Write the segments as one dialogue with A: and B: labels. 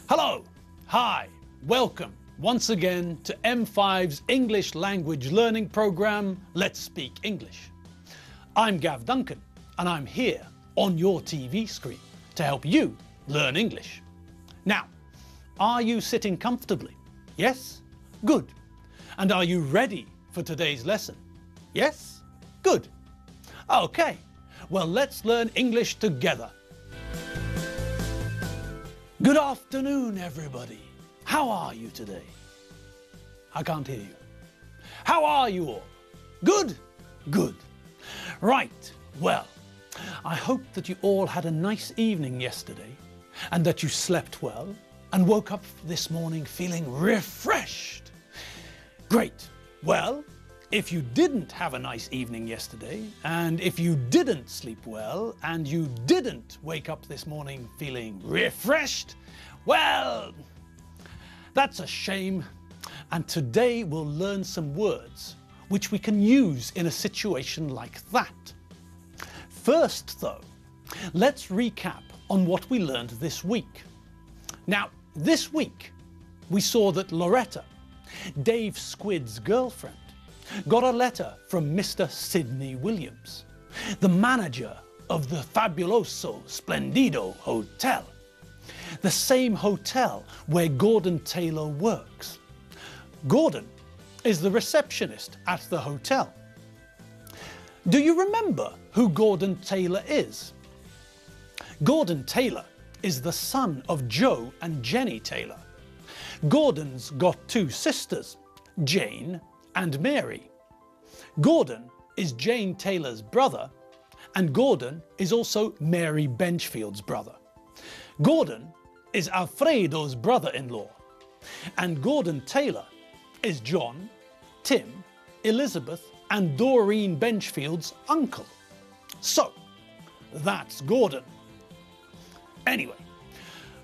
A: Hello, hi, welcome once again to M5's English language learning program, Let's Speak English. I'm Gav Duncan and I'm here on your TV screen to help you learn English. Now, are you sitting comfortably? Yes? Good. And are you ready for today's lesson? Yes? Good. Okay, well let's learn English together. Good afternoon, everybody. How are you today? I can't hear you. How are you all? Good? Good. Right, well, I hope that you all had a nice evening yesterday and that you slept well and woke up this morning feeling refreshed. Great. Well, if you didn't have a nice evening yesterday, and if you didn't sleep well, and you didn't wake up this morning feeling refreshed, well, that's a shame. And today we'll learn some words which we can use in a situation like that. First, though, let's recap on what we learned this week. Now, this week, we saw that Loretta, Dave Squid's girlfriend, got a letter from Mr. Sidney Williams, the manager of the Fabuloso Splendido Hotel, the same hotel where Gordon Taylor works. Gordon is the receptionist at the hotel. Do you remember who Gordon Taylor is? Gordon Taylor is the son of Joe and Jenny Taylor. Gordon's got two sisters, Jane and Mary. Gordon is Jane Taylor's brother, and Gordon is also Mary Benchfield's brother. Gordon is Alfredo's brother-in-law, and Gordon Taylor is John, Tim, Elizabeth, and Doreen Benchfield's uncle. So, that's Gordon. Anyway,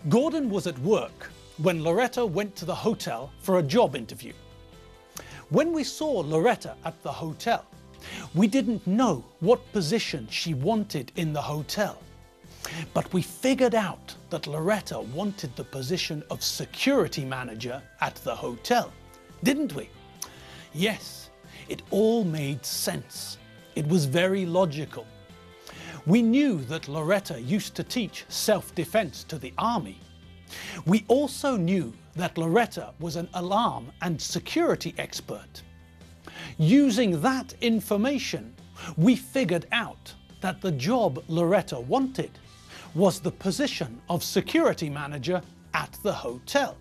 A: Gordon was at work when Loretta went to the hotel for a job interview. When we saw Loretta at the hotel, we didn't know what position she wanted in the hotel. But we figured out that Loretta wanted the position of security manager at the hotel, didn't we? Yes, it all made sense. It was very logical. We knew that Loretta used to teach self-defense to the army. We also knew that Loretta was an alarm and security expert. Using that information, we figured out that the job Loretta wanted was the position of security manager at the hotel.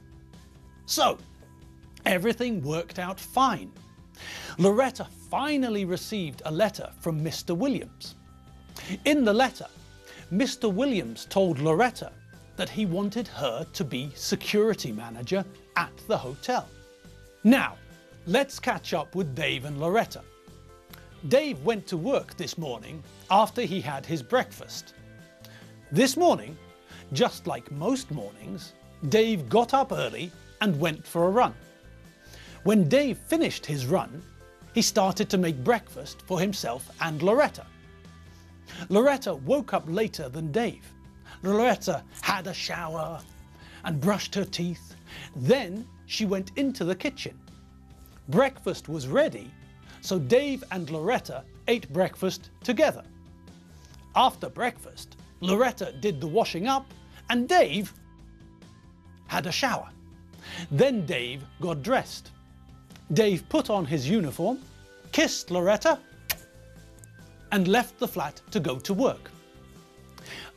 A: So, everything worked out fine. Loretta finally received a letter from Mr. Williams. In the letter, Mr. Williams told Loretta that he wanted her to be security manager at the hotel. Now, let's catch up with Dave and Loretta. Dave went to work this morning after he had his breakfast. This morning, just like most mornings, Dave got up early and went for a run. When Dave finished his run, he started to make breakfast for himself and Loretta. Loretta woke up later than Dave. Loretta had a shower and brushed her teeth. Then she went into the kitchen. Breakfast was ready, so Dave and Loretta ate breakfast together. After breakfast, Loretta did the washing up and Dave had a shower. Then Dave got dressed. Dave put on his uniform, kissed Loretta, and left the flat to go to work.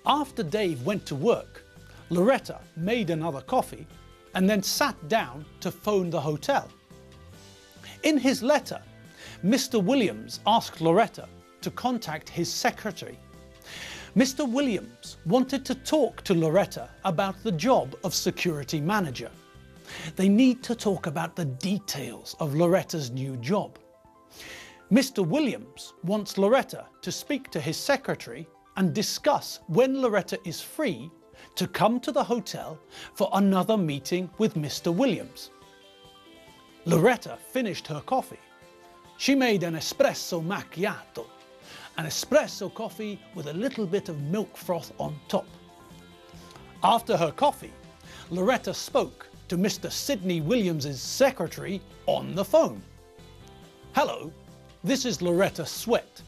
A: After Dave went to work, Loretta made another coffee and then sat down to phone the hotel. In his letter, Mr. Williams asked Loretta to contact his secretary. Mr. Williams wanted to talk to Loretta about the job of security manager. They need to talk about the details of Loretta's new job. Mr. Williams wants Loretta to speak to his secretary and discuss when Loretta is free to come to the hotel for another meeting with Mr. Williams. Loretta finished her coffee. She made an espresso macchiato, an espresso coffee with a little bit of milk froth on top. After her coffee, Loretta spoke to Mr. Sidney Williams's secretary on the phone. Hello, this is Loretta Swett.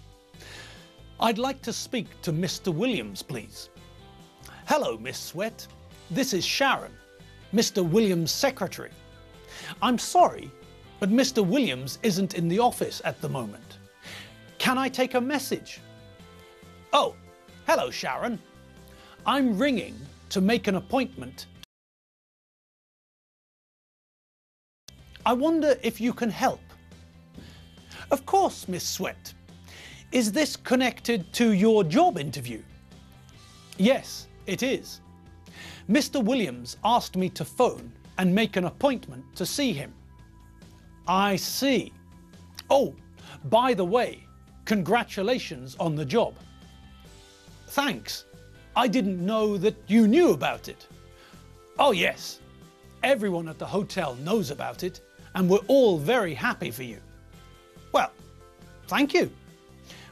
A: I'd like to speak to Mr. Williams, please. Hello, Miss Swett. This is Sharon, Mr. Williams' secretary. I'm sorry, but Mr. Williams isn't in the office at the moment. Can I take a message? Oh, hello, Sharon. I'm ringing to make an appointment. I wonder if you can help. Of course, Miss Swett. Is this connected to your job interview? Yes, it is. Mr. Williams asked me to phone and make an appointment to see him. I see. Oh, by the way, congratulations on the job. Thanks. I didn't know that you knew about it. Oh yes, everyone at the hotel knows about it and we're all very happy for you. Well, thank you.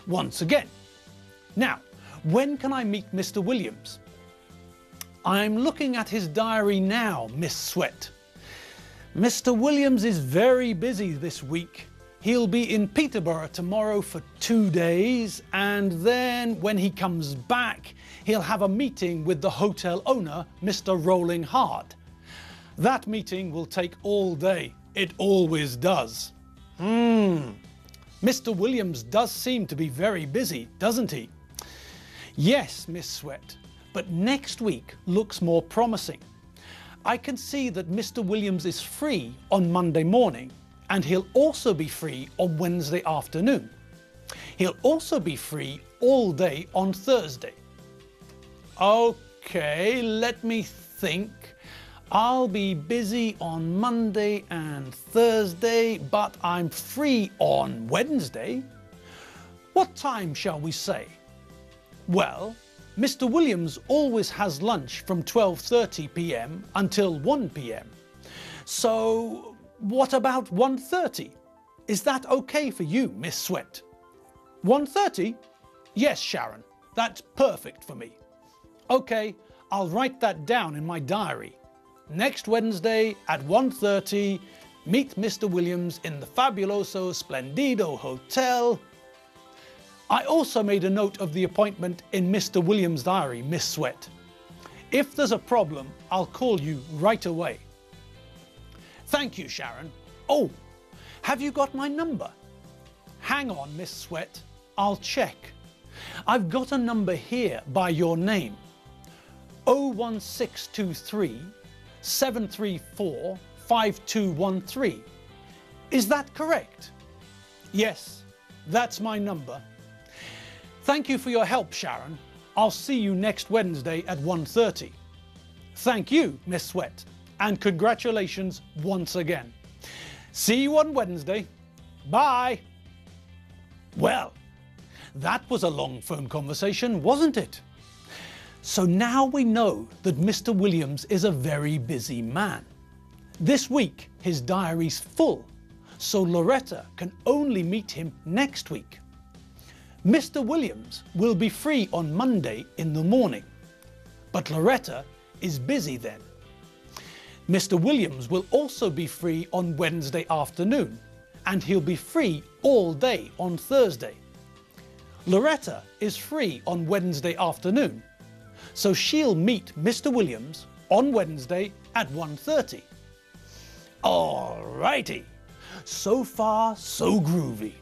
A: Once again. Now, when can I meet Mr. Williams? I'm looking at his diary now, Miss Swett. Mr. Williams is very busy this week. He'll be in Peterborough tomorrow for 2 days, and then when he comes back, he'll have a meeting with the hotel owner, Mr. Rolling Hard. That meeting will take all day. It always does. Mr. Williams does seem to be very busy, doesn't he? Yes, Miss Swett, but next week looks more promising. I can see that Mr. Williams is free on Monday morning, and he'll also be free on Wednesday afternoon. He'll also be free all day on Thursday. Okay, let me think. I'll be busy on Monday and Thursday, but I'm free on Wednesday. What time shall we say? Well, Mr. Williams always has lunch from 12:30 p.m. until 1 p.m. So what about 1:30? Is that okay for you, Miss Swett? 1:30? Yes, Sharon, that's perfect for me. Okay, I'll write that down in my diary. Next Wednesday at 1:30, meet Mr. Williams in the Fabuloso Splendido Hotel. I also made a note of the appointment in Mr. Williams' diary, Miss Swett. If there's a problem, I'll call you right away. Thank you, Sharon. Oh, have you got my number? Hang on, Miss Swett, I'll check. I've got a number here by your name. 01623 734 5213. Is that correct? Yes, that's my number. Thank you for your help, Sharon. I'll see you next Wednesday at 1:30. Thank you, Miss Swett, and congratulations once again. See you on Wednesday. Bye. Well, that was a long phone conversation, wasn't it? So now we know that Mr. Williams is a very busy man. This week his diary's full, so Loretta can only meet him next week. Mr. Williams will be free on Monday in the morning, but Loretta is busy then. Mr. Williams will also be free on Wednesday afternoon, and he'll be free all day on Thursday. Loretta is free on Wednesday afternoon, so she'll meet Mr. Williams on Wednesday at 1:30. Alrighty, so far so groovy.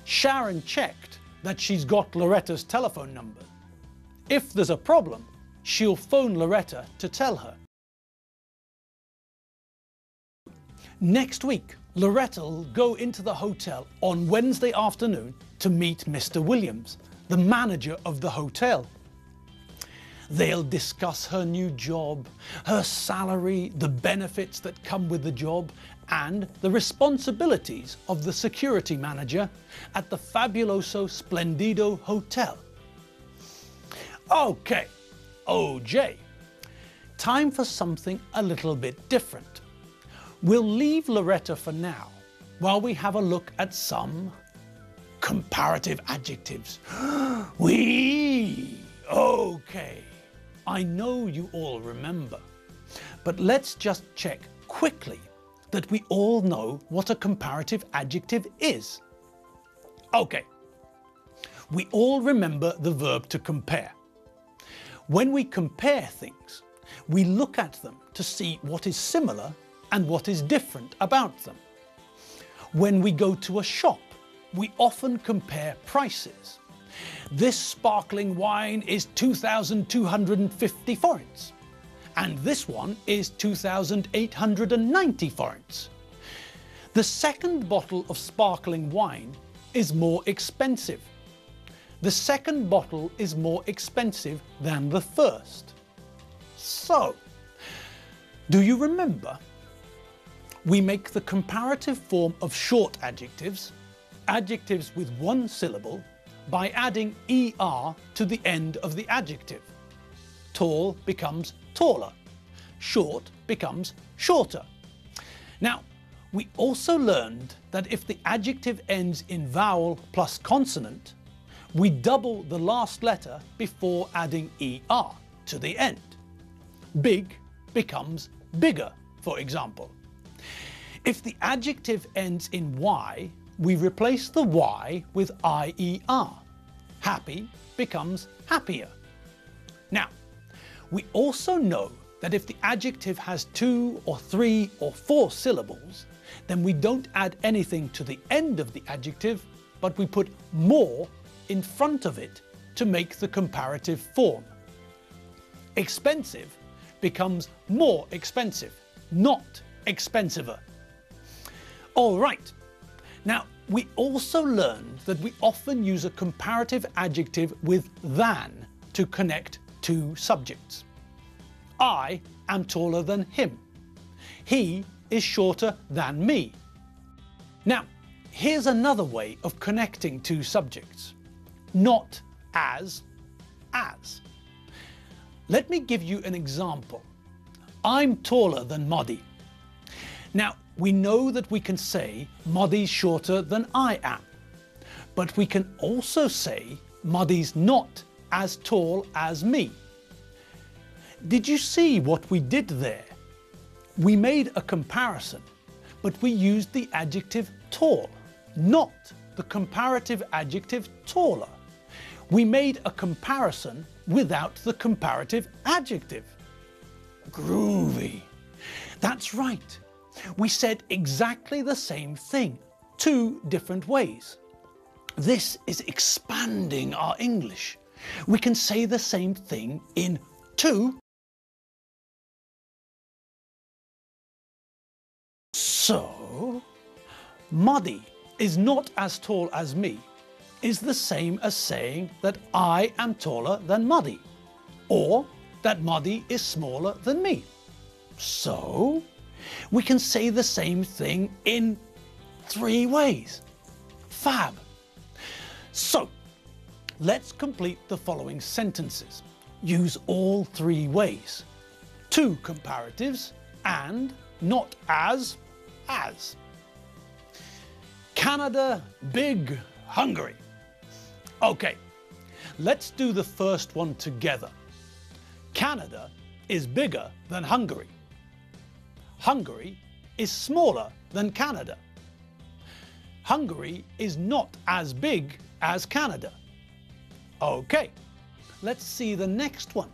A: Sharon checked that she's got Loretta's telephone number. If there's a problem, she'll phone Loretta to tell her. Next week, Loretta will go into the hotel on Wednesday afternoon to meet Mr. Williams, the manager of the hotel. They'll discuss her new job, her salary, the benefits that come with the job, and the responsibilities of the security manager at the Fabuloso Splendido Hotel. Okay, OJ, time for something a little bit different. We'll leave Loretta for now while we have a look at some comparative adjectives. Okay, I know you all remember, But let's just check quickly that we all know what a comparative adjective is. Okay, we all remember the verb to compare. When we compare things, we look at them to see what is similar and what is different about them. When we go to a shop, we often compare prices. This sparkling wine is 2,250 forints, and this one is 2,890 forints. The second bottle of sparkling wine is more expensive. The second bottle is more expensive than the first. So, do you remember? We make the comparative form of short adjectives, adjectives with one syllable, by adding er to the end of the adjective. Tall becomes taller. Short becomes shorter. Now, we also learned that if the adjective ends in vowel plus consonant, we double the last letter before adding er to the end. Big becomes bigger, for example. If the adjective ends in y, we replace the y with ier. Happy becomes happier. Now, we also know that if the adjective has 2 or 3 or 4 syllables, then we don't add anything to the end of the adjective, but we put more in front of it to make the comparative form. Expensive becomes more expensive, not expensiver. All right. Now, we also learned that we often use a comparative adjective with than to connect two subjects. I am taller than him. He is shorter than me. Now, here's another way of connecting two subjects. Not as. Let me give you an example. I'm taller than Muddy. Now, we know that we can say Muddy's shorter than I am, but we can also say Muddy's not as tall as me. Did you see what we did there? We made a comparison, but we used the adjective tall, not the comparative adjective taller. We made a comparison without the comparative adjective. Groovy. That's right. We said exactly the same thing, two different ways. This is expanding our English. We can say the same thing in two. So, Muddy is not as tall as me is the same as saying that I am taller than Muddy, or that Muddy is smaller than me. So, we can say the same thing in three ways. Fab. So, let's complete the following sentences. Use all three ways. Two comparatives and not as. Canada, big, Hungary. Okay, let's do the first one together. Canada is bigger than Hungary. Hungary is smaller than Canada. Hungary is not as big as Canada. Okay, let's see the next one.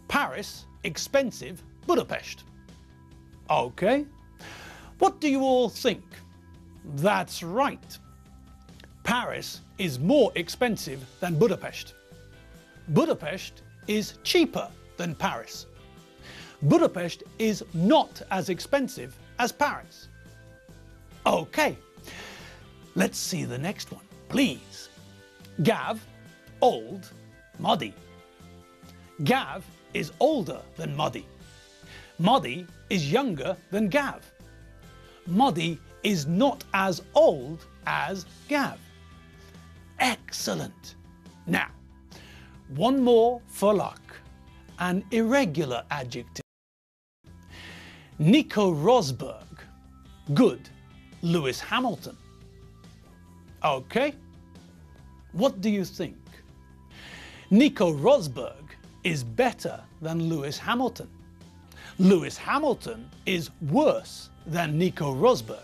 A: Paris, expensive, Budapest. Okay, what do you all think? That's right. Paris is more expensive than Budapest. Budapest is cheaper than Paris. Budapest is not as expensive as Paris. Okay, let's see the next one, please. Gav, old, Muddy. Gav is older than Muddy. Muddy is younger than Gav. Muddy is not as old as Gav. Excellent. Now, one more for luck. An irregular adjective. Nico Rosberg. Good. Lewis Hamilton. Okay. What do you think? Nico Rosberg is better than Lewis Hamilton. Lewis Hamilton is worse than Nico Rosberg.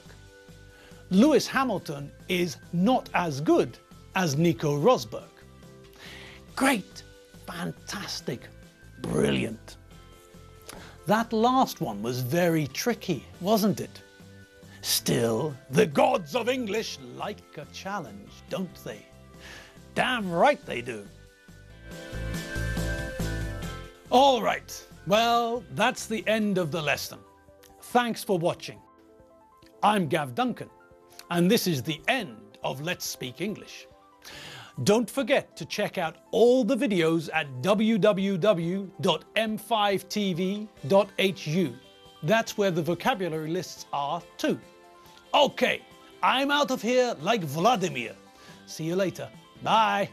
A: Lewis Hamilton is not as good as Nico Rosberg. Great, fantastic, brilliant. That last one was very tricky, wasn't it? Still, the gods of English like a challenge, don't they? Damn right they do. All right, well, that's the end of the lesson. Thanks for watching. I'm Gav Duncan, and this is the end of Let's Speak English. Don't forget to check out all the videos at www.m5tv.hu. That's where the vocabulary lists are too. Okay, I'm out of here like Vladimir. See you later. Bye.